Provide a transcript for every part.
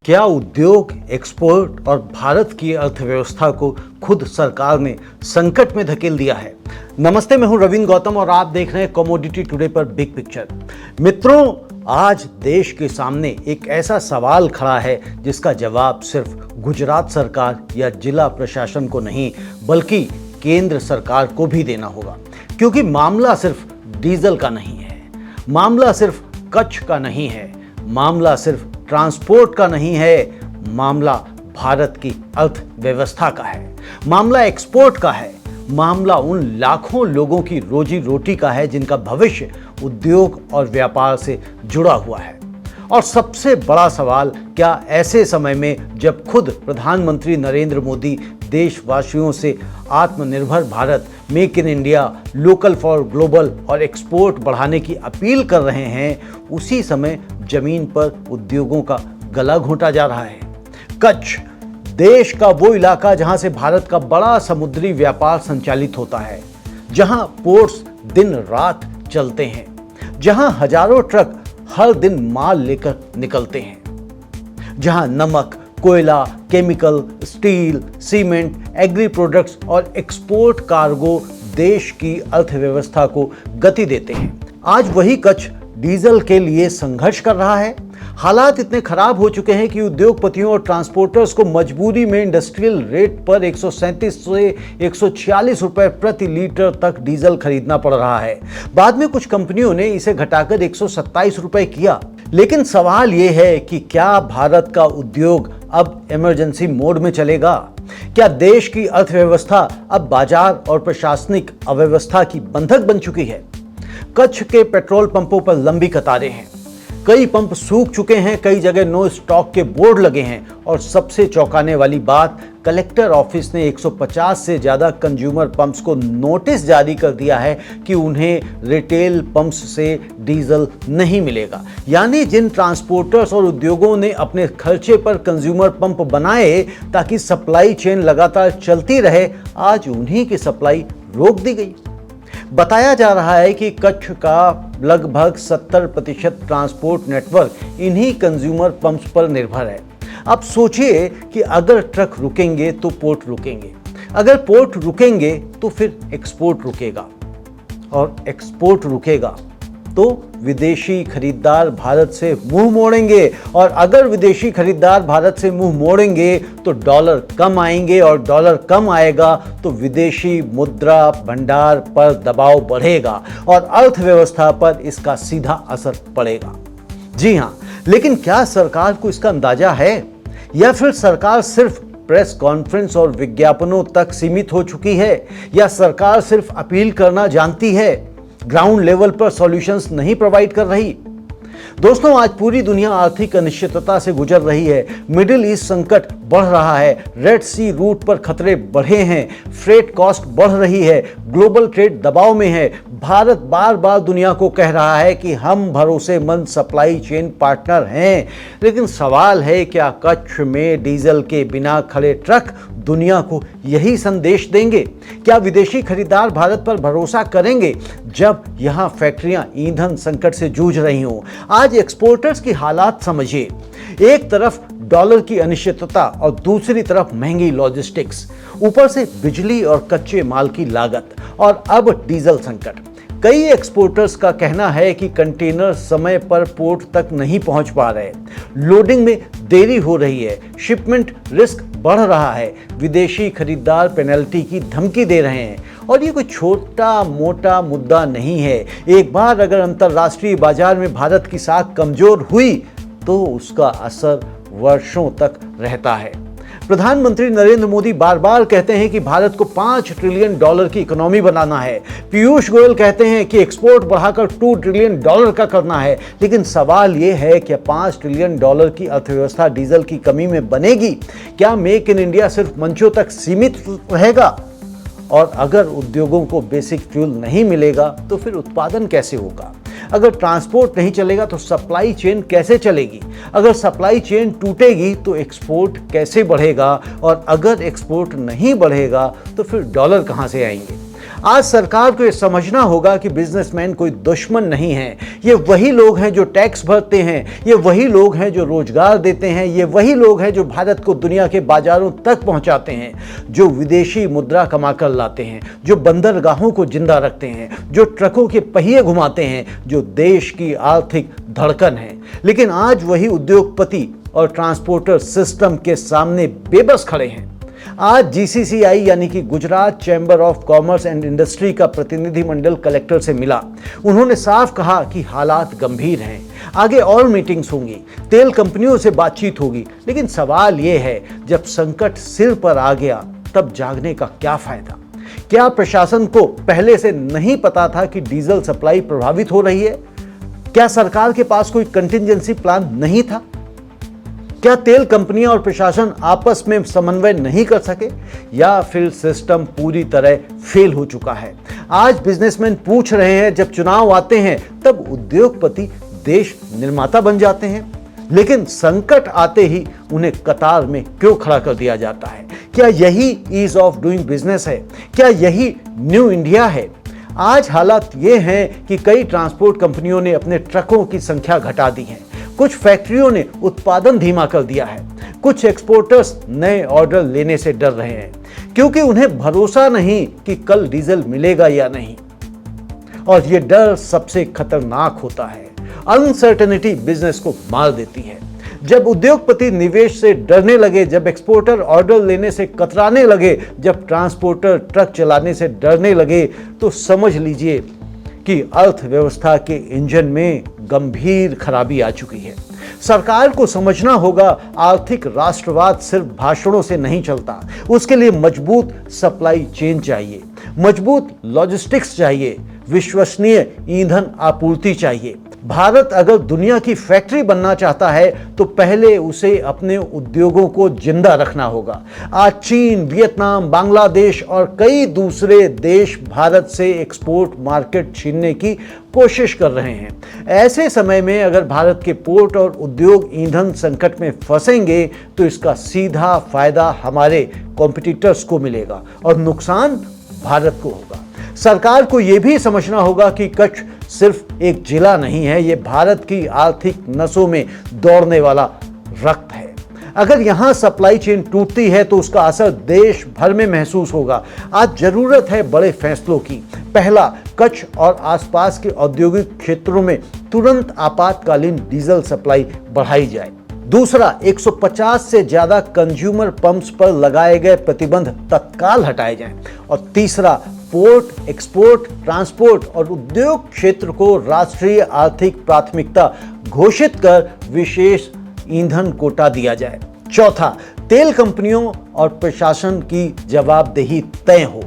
क्या उद्योग, एक्सपोर्ट और भारत की अर्थव्यवस्था को खुद सरकार ने संकट में धकेल दिया है? नमस्ते, मैं हूं रविंद्र गौतम और आप देख रहे हैं कमोडिटी टुडे पर बिग पिक्चर। मित्रों, आज देश के सामने एक ऐसा सवाल खड़ा है जिसका जवाब सिर्फ गुजरात सरकार या जिला प्रशासन को नहीं बल्कि केंद्र सरकार को भी देना होगा, क्योंकि मामला सिर्फ डीजल का नहीं है, मामला सिर्फ कच्छ का नहीं है, मामला सिर्फ ट्रांसपोर्ट का नहीं है, मामला भारत की अर्थव्यवस्था का है, मामला एक्सपोर्ट का है, मामला उन लाखों लोगों की रोजी रोटी का है जिनका भविष्य उद्योग और व्यापार से जुड़ा हुआ है। और सबसे बड़ा सवाल, क्या ऐसे समय में जब खुद प्रधानमंत्री नरेंद्र मोदी देशवासियों से आत्मनिर्भर Bharat, make in India, local for global और एक्सपोर्ट बढ़ाने की अपील कर रहे हैं, उसी समय जमीन पर उद्योगों का गला घोंटा जा रहा है। कच्छ देश का वो इलाका जहां से भारत का बड़ा समुद्री व्यापार संचालित होता है, जहां पोर्ट्स दिन रात चलते हैं, जहां हजारों ट्रक हर दिन माल लेकर निकलते हैं, जहां नमक, कोयला, chemical, steel, cement, agri products और एक्सपोर्ट कार्गो देश की अर्थव्यवस्था को गति देते हैं। आज वही कच्छ डीजल के लिए संघर्ष कर रहा है। हालात इतने खराब हो चुके हैं कि उद्योगपतियों और ट्रांसपोर्टर्स को मजबूरी में इंडस्ट्रियल रेट पर 137 से 146 रुपए प्रति लीटर तक डीजल खरीदना पड़ रहा है। बाद में कुछ कंपनियों ने इसे घटाकर 127 रुपए किया। लेकिन सवाल यह है कि क्या भारत का उद्योग अब इमरजेंसी मोड में चलेगा? क्या देश की अर्थव्यवस्था अब बाजार और प्रशासनिक अव्यवस्था की बंधक बन चुकी है? कच्छ के पेट्रोल पंपों पर लंबी कतारें हैं, कई पंप सूख चुके हैं, कई जगह नो स्टॉक के बोर्ड लगे हैं और सबसे चौंकाने वाली बात, कलेक्टर ऑफिस ने 150 से ज्यादा कंज्यूमर पंप्स को नोटिस जारी कर दिया है कि उन्हें रिटेल पंप्स से डीजल नहीं मिलेगा। यानी जिन ट्रांसपोर्टर्स और उद्योगों ने अपने खर्चे पर कंज्यूमर पंप बनाए ताकि सप्लाई चेन लगातार चलती रहे, आज उन्हीं की सप्लाई रोक दी गई। बताया जा रहा है कि कच्छ का लगभग 70% ट्रांसपोर्ट नेटवर्क इन्हीं कंज्यूमर पंप्स पर निर्भर है। अब सोचिए कि अगर ट्रक रुकेंगे तो पोर्ट रुकेंगे, अगर पोर्ट रुकेंगे तो फिर एक्सपोर्ट रुकेगा, और एक्सपोर्ट रुकेगा तो विदेशी खरीदार भारत से मुंह मोड़ेंगे, और अगर विदेशी खरीदार भारत से मुंह मोड़ेंगे तो डॉलर कम आएंगे, और डॉलर कम आएगा तो विदेशी मुद्रा भंडार पर दबाव बढ़ेगा और अर्थव्यवस्था पर इसका सीधा असर पड़ेगा। जी हां, लेकिन क्या सरकार को इसका अंदाजा है, या फिर सरकार सिर्फ प्रेस कॉन्फ्रेंस और विज्ञापनों तक सीमित हो चुकी है, या सरकार सिर्फ अपील करना जानती है, ग्राउंड लेवल पर सॉल्यूशंस नहीं प्रोवाइड कर रही? दोस्तों, आज पूरी दुनिया आर्थिक अनिश्चितता से गुजर रही है। मिडिल ईस्ट संकट बढ़ रहा है, रेड सी रूट पर खतरे बढ़े हैं, फ्रेट कॉस्ट बढ़ रही है, ग्लोबल ट्रेड दबाव में है। भारत बार बार दुनिया को कह रहा है कि हम भरोसेमंद सप्लाई चेन पार्टनर हैं, लेकिन सवाल है, क्या कच्छ में डीजल के बिना खड़े ट्रक दुनिया को यही संदेश देंगे? क्या विदेशी खरीदार भारत पर भरोसा करेंगे जब यहां फैक्ट्रियां ईंधन संकट से जूझ रही हों? आज एक्सपोर्टर्स की हालात समझिए। एक तरफ डॉलर की अनिश्चितता और दूसरी तरफ महंगी लॉजिस्टिक्स, ऊपर से बिजली और कच्चे माल की लागत, और अब डीजल संकट। कई एक्सपोर्टर्स का कहना है कि कंटेनर समय पर पोर्ट तक नहीं पहुंच पा रहे, लोडिंग में देरी हो रही है, शिपमेंट रिस्क बढ़ रहा है, विदेशी खरीदार पेनल्टी की धमकी दे रहे हैं। और ये कोई छोटा मोटा मुद्दा नहीं है। एक बार अगर अंतर्राष्ट्रीय बाजार में भारत की साख कमजोर हुई तो उसका असर वर्षों तक रहता है। प्रधानमंत्री नरेंद्र मोदी बार बार कहते हैं कि भारत को $5 ट्रिलियन की इकोनॉमी बनाना है। पीयूष गोयल कहते हैं कि एक्सपोर्ट बढ़ाकर $2 ट्रिलियन का करना है। लेकिन सवाल यह है कि $5 ट्रिलियन की अर्थव्यवस्था डीजल की कमी में बनेगी? क्या मेक इन इंडिया सिर्फ मंचों तक सीमित रहेगा? और अगर उद्योगों को बेसिक फ्यूल नहीं मिलेगा तो फिर उत्पादन कैसे होगा? अगर ट्रांसपोर्ट नहीं चलेगा तो सप्लाई चेन कैसे चलेगी? अगर सप्लाई चेन टूटेगी तो एक्सपोर्ट कैसे बढ़ेगा? और अगर एक्सपोर्ट नहीं बढ़ेगा तो फिर डॉलर कहां से आएंगे? आज सरकार को ये समझना होगा कि बिजनेसमैन कोई दुश्मन नहीं है। ये वही लोग हैं जो टैक्स भरते हैं, ये वही लोग हैं जो रोजगार देते हैं, ये वही लोग हैं जो भारत को दुनिया के बाजारों तक पहुंचाते हैं, जो विदेशी मुद्रा कमा कर लाते हैं, जो बंदरगाहों को जिंदा रखते हैं, जो ट्रकों के पहिए घुमाते हैं, जो देश की आर्थिक धड़कन है। लेकिन आज वही उद्योगपति और ट्रांसपोर्टर सिस्टम के सामने बेबस खड़े हैं। आज जीसीसीआई यानी कि Gujarat chamber of commerce and industry का प्रतिनिधिमंडल कलेक्टर से मिला। उन्होंने साफ कहा कि हालात गंभीर हैं, आगे और मीटिंग्स होंगी, तेल कंपनियों से बातचीत होगी। लेकिन सवाल यह है, जब संकट सिर पर आ गया तब जागने का क्या फायदा? क्या प्रशासन को पहले से नहीं पता था कि डीजल सप्लाई प्रभावित हो रही है? क्या सरकार के पास कोई कंटिंजेंसी प्लान नहीं था? क्या तेल कंपनियां और प्रशासन आपस में समन्वय नहीं कर सके, या फिर सिस्टम पूरी तरह फेल हो चुका है? आज बिजनेसमैन पूछ रहे हैं, जब चुनाव आते हैं तब उद्योगपति देश निर्माता बन जाते हैं, लेकिन संकट आते ही उन्हें कतार में क्यों खड़ा कर दिया जाता है? क्या यही ईज ऑफ डूइंग बिजनेस है? क्या यही न्यू इंडिया है? आज हालात ये हैं कि कई ट्रांसपोर्ट कंपनियों ने अपने ट्रकों की संख्या घटा दी है, कुछ फैक्ट्रियों ने उत्पादन धीमा कर दिया है, कुछ एक्सपोर्टर्स नए ऑर्डर लेने से डर रहे हैं क्योंकि उन्हें भरोसा नहीं कि कल डीजल मिलेगा या नहीं। और ये डर सबसे खतरनाक होता है। अनसर्टेनिटी बिजनेस को मार देती है। जब उद्योगपति निवेश से डरने लगे, जब एक्सपोर्टर ऑर्डर लेने से कतराने लगे, जब ट्रांसपोर्टर ट्रक चलाने से डरने लगे, तो समझ लीजिए कि अर्थव्यवस्था के इंजन में गंभीर खराबी आ चुकी है। सरकार को समझना होगा, आर्थिक राष्ट्रवाद सिर्फ भाषणों से नहीं चलता। उसके लिए मजबूत सप्लाई चेन चाहिए, मजबूत लॉजिस्टिक्स चाहिए, विश्वसनीय ईंधन आपूर्ति चाहिए। भारत अगर दुनिया की फैक्ट्री बनना चाहता है तो पहले उसे अपने उद्योगों को जिंदा रखना होगा। आज चीन, वियतनाम, बांग्लादेश और कई दूसरे देश भारत से एक्सपोर्ट मार्केट छीनने की कोशिश कर रहे हैं। ऐसे समय में अगर भारत के पोर्ट और उद्योग ईंधन संकट में फंसेंगे तो इसका सीधा फायदा हमारे कॉम्पिटिटर्स को मिलेगा और नुकसान भारत को होगा। सरकार को यह भी समझना होगा कि कच्छ सिर्फ एक जिला नहीं है, यह भारत की आर्थिक नसों में दौड़ने वाला रक्त है। अगर यहां सप्लाई चेन टूटती है तो उसका असर देश भर में महसूस होगा। आज जरूरत है बड़े फैसलों की। पहला, कच्छ और आसपास के औद्योगिक क्षेत्रों में तुरंत आपातकालीन डीजल सप्लाई बढ़ाई जाए। दूसरा, 150 से ज्यादा कंज्यूमर पंप्स पर लगाए गए प्रतिबंध तत्काल हटाए जाएं। और तीसरा, पोर्ट, एक्सपोर्ट, ट्रांसपोर्ट और उद्योग क्षेत्र को राष्ट्रीय आर्थिक प्राथमिकता घोषित कर विशेष ईंधन कोटा दिया जाए। चौथा, तेल कंपनियों और प्रशासन की जवाबदेही तय हो।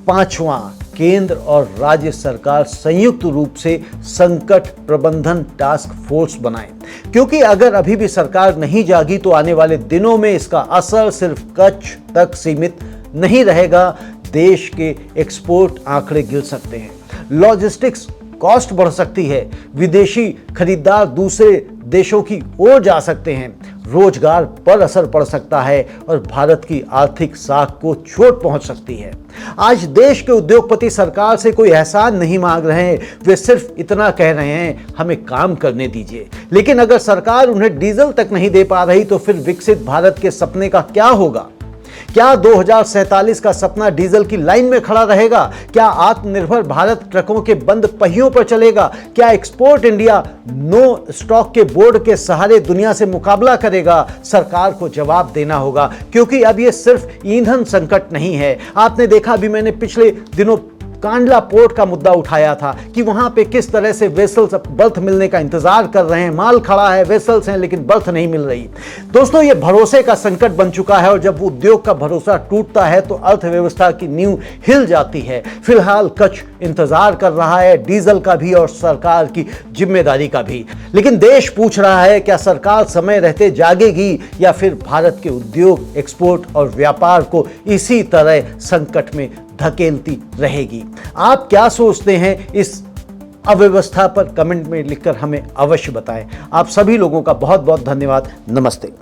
पांचवा, केंद्र और राज्य सरकार संयुक्त रूप से संकट प्रबंधन टास्क फोर्स बनाएं, क्योंकि अगर अभी भी सरकार नहीं जागी तो आने वाले दिनों में इसका असर सिर्फ कच्छ तक सीमित नहीं रहेगा। देश के एक्सपोर्ट आंकड़े गिर सकते हैं, लॉजिस्टिक्स कॉस्ट बढ़ सकती है, विदेशी खरीदार दूसरे देशों की ओर जा सकते हैं, रोजगार पर असर पड़ सकता है और भारत की आर्थिक साख को चोट पहुंच सकती है। आज देश के उद्योगपति सरकार से कोई एहसान नहीं मांग रहे हैं, वे सिर्फ इतना कह रहे हैं, हमें काम करने दीजिए। लेकिन अगर सरकार उन्हें डीजल तक नहीं दे पा रही तो फिर विकसित भारत के सपने का क्या होगा? क्या 2047 का सपना डीजल की लाइन में खड़ा रहेगा? क्या आत्मनिर्भर भारत ट्रकों के बंद पहियों पर चलेगा? क्या एक्सपोर्ट इंडिया नो स्टॉक के बोर्ड के सहारे दुनिया से मुकाबला करेगा? सरकार को जवाब देना होगा, क्योंकि अब यह सिर्फ ईंधन संकट नहीं है। आपने देखा, अभी मैंने पिछले दिनों कांडला पोर्ट का मुद्दा उठाया था कि वहां पे किस तरह से वेसल्स बर्थ मिलने का इंतजार कर रहे हैं, माल खड़ा है, वेसल्स हैं, लेकिन बर्थ नहीं मिल रही। दोस्तों, ये भरोसे का संकट बन चुका है और जब उद्योग का भरोसा टूटता है तो अर्थव्यवस्था की नींव हिल जाती है। फिलहाल कच्छ इंतजार कर रहा है, डीजल का भी और सरकार की जिम्मेदारी का भी। लेकिन देश पूछ रहा है, क्या सरकार समय रहते जागेगी या फिर भारत के उद्योग, एक्सपोर्ट और व्यापार को इसी तरह संकट में धकेलती रहेगी? आप क्या सोचते हैं इस अव्यवस्था पर? कमेंट में लिखकर हमें अवश्य बताएं। आप सभी लोगों का बहुत बहुत धन्यवाद। नमस्ते।